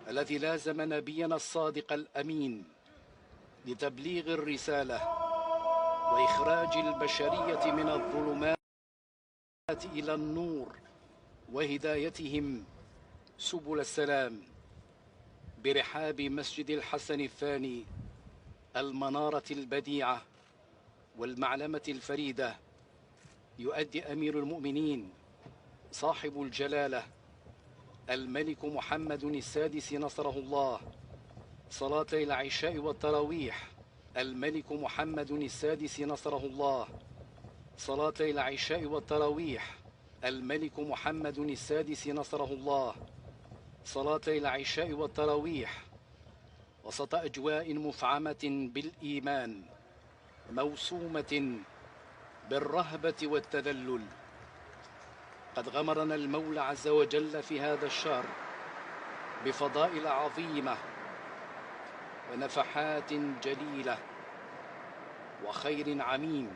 الذي لازم نبينا الصادق الأمين لتبليغ الرسالة وإخراج البشرية من الظلمات إلى النور وهدايتهم سبل السلام برحاب مسجد الحسن الثاني، المنارة البديعة والمعلمة الفريدة. يؤدي أمير المؤمنين صاحب الجلالة الملك محمد السادس نصره الله صلاتي العشاء والتراويح. الملك محمد السادس نصره الله صلاتي العشاء والتراويح. الملك محمد السادس نصره الله صلاتي العشاء والتراويح. وسط أجواء مفعمة بالإيمان موسومة بالرهبة والتذلل، قد غمرنا المولى عز وجل في هذا الشهر بفضائل عظيمة ونفحات جليلة وخير عميم.